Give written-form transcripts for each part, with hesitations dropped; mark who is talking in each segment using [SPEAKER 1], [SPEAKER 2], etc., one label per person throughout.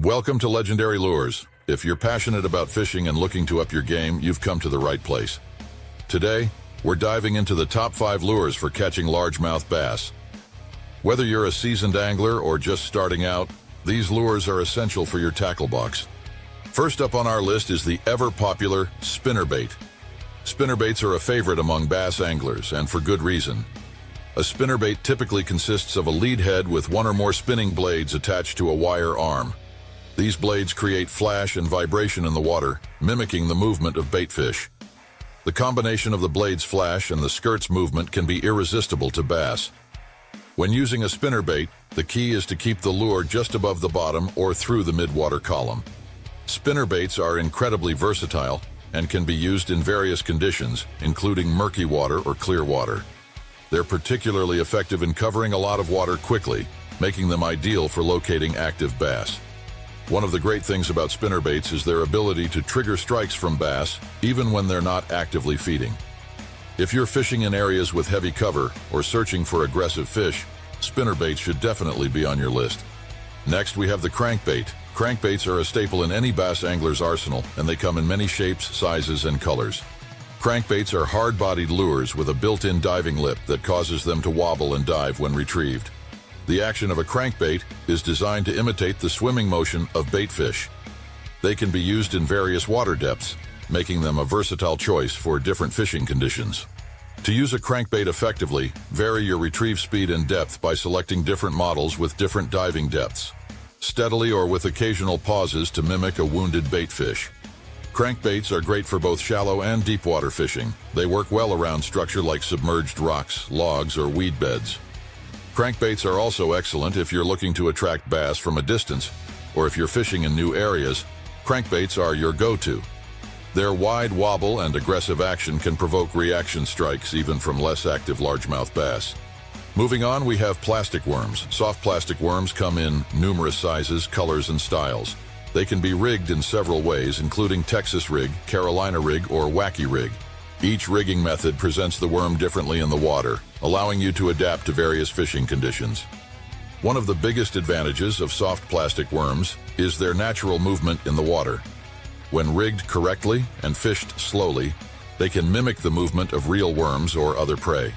[SPEAKER 1] Welcome to Legendary Lures. If you're passionate about fishing and looking to up your game, you've come to the right place. Today, we're diving into the top 5 lures for catching largemouth bass. Whether you're a seasoned angler or just starting out, these lures are essential for your tackle box. First up on our list is the ever-popular spinnerbait. Spinnerbaits are a favorite among bass anglers, and for good reason. A spinnerbait typically consists of a lead head with one or more spinning blades attached to a wire arm. These blades create flash and vibration in the water, mimicking the movement of baitfish. The combination of the blade's flash and the skirt's movement can be irresistible to bass. When using a spinnerbait, the key is to keep the lure just above the bottom or through the midwater column. Spinnerbaits are incredibly versatile and can be used in various conditions, including murky water or clear water. They're particularly effective in covering a lot of water quickly, making them ideal for locating active bass. One of the great things about spinnerbaits is their ability to trigger strikes from bass, even when they're not actively feeding. If you're fishing in areas with heavy cover or searching for aggressive fish, spinnerbaits should definitely be on your list. Next, we have the crankbait. Crankbaits are a staple in any bass angler's arsenal, and they come in many shapes, sizes, and colors. Crankbaits are hard-bodied lures with a built-in diving lip that causes them to wobble and dive when retrieved. The action of a crankbait is designed to imitate the swimming motion of baitfish. They can be used in various water depths, making them a versatile choice for different fishing conditions. To use a crankbait effectively, vary your retrieve speed and depth by selecting different models with different diving depths, steadily or with occasional pauses to mimic a wounded baitfish. Crankbaits are great for both shallow and deep water fishing. They work well around structure like submerged rocks, logs, or weed beds. Crankbaits are also excellent if you're looking to attract bass from a distance, or if you're fishing in new areas. Crankbaits are your go-to. Their wide wobble and aggressive action can provoke reaction strikes even from less active largemouth bass. Moving on, we have plastic worms. Soft plastic worms come in numerous sizes, colors, and styles. They can be rigged in several ways, including Texas rig, Carolina rig, or wacky rig. Each rigging method presents the worm differently in the water, allowing you to adapt to various fishing conditions. One of the biggest advantages of soft plastic worms is their natural movement in the water. When rigged correctly and fished slowly, they can mimic the movement of real worms or other prey.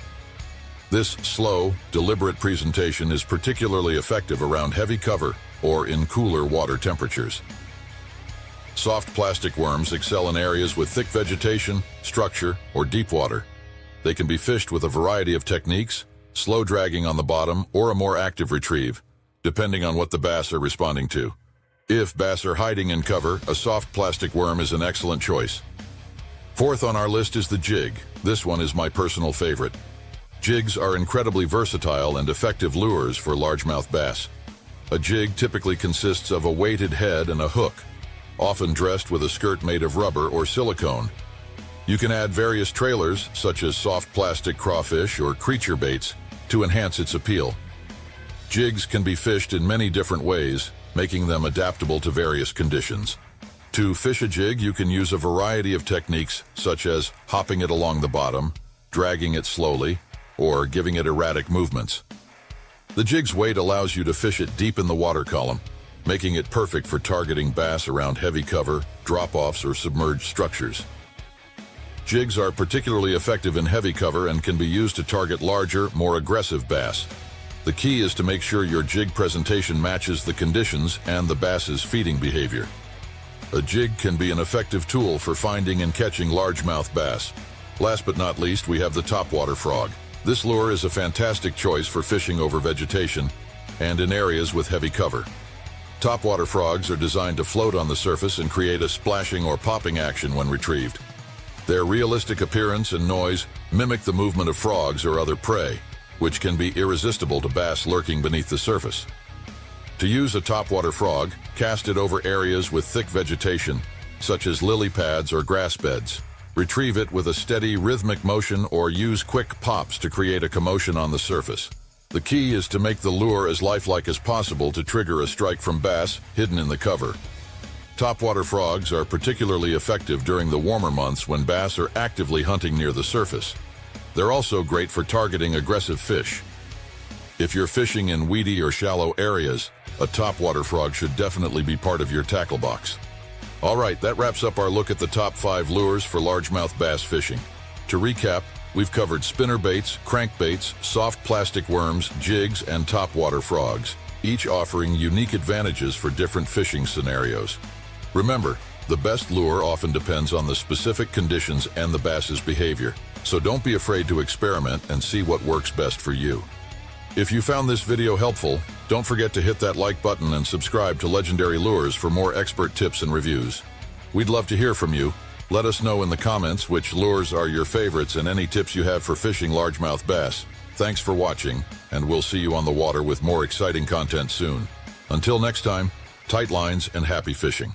[SPEAKER 1] This slow, deliberate presentation is particularly effective around heavy cover or in cooler water temperatures. Soft plastic worms excel in areas with thick vegetation, structure, or deep water. They can be fished with a variety of techniques, slow dragging on the bottom or a more active retrieve, depending on what the bass are responding to. If bass are hiding in cover, a soft plastic worm is an excellent choice. Fourth on our list is the jig. This one is my personal favorite. Jigs are incredibly versatile and effective lures for largemouth bass. A jig typically consists of a weighted head and a hook, often dressed with a skirt made of rubber or silicone. You can add various trailers, such as soft plastic crawfish or creature baits, to enhance its appeal. Jigs can be fished in many different ways, making them adaptable to various conditions. To fish a jig, you can use a variety of techniques, such as hopping it along the bottom, dragging it slowly, or giving it erratic movements. The jig's weight allows you to fish it deep in the water column, making it perfect for targeting bass around heavy cover, drop-offs, or submerged structures. Jigs are particularly effective in heavy cover and can be used to target larger, more aggressive bass. The key is to make sure your jig presentation matches the conditions and the bass's feeding behavior. A jig can be an effective tool for finding and catching largemouth bass. Last but not least, we have the topwater frog. This lure is a fantastic choice for fishing over vegetation and in areas with heavy cover. Topwater frogs are designed to float on the surface and create a splashing or popping action when retrieved. Their realistic appearance and noise mimic the movement of frogs or other prey, which can be irresistible to bass lurking beneath the surface. To use a topwater frog, cast it over areas with thick vegetation, such as lily pads or grass beds. Retrieve it with a steady, rhythmic motion or use quick pops to create a commotion on the surface. The key is to make the lure as lifelike as possible to trigger a strike from bass hidden in the cover. Topwater frogs are particularly effective during the warmer months when bass are actively hunting near the surface. They're also great for targeting aggressive fish. If you're fishing in weedy or shallow areas, a topwater frog should definitely be part of your tackle box. All right, that wraps up our look at the top 5 lures for largemouth bass fishing. To recap, we've covered spinnerbaits, crankbaits, soft plastic worms, jigs, and topwater frogs, each offering unique advantages for different fishing scenarios. Remember, the best lure often depends on the specific conditions and the bass's behavior, so don't be afraid to experiment and see what works best for you. If you found this video helpful, don't forget to hit that like button and subscribe to Legendary Lures for more expert tips and reviews. We'd love to hear from you. Let us know in the comments which lures are your favorites and any tips you have for fishing largemouth bass. Thanks for watching, and we'll see you on the water with more exciting content soon. Until next time, tight lines and happy fishing.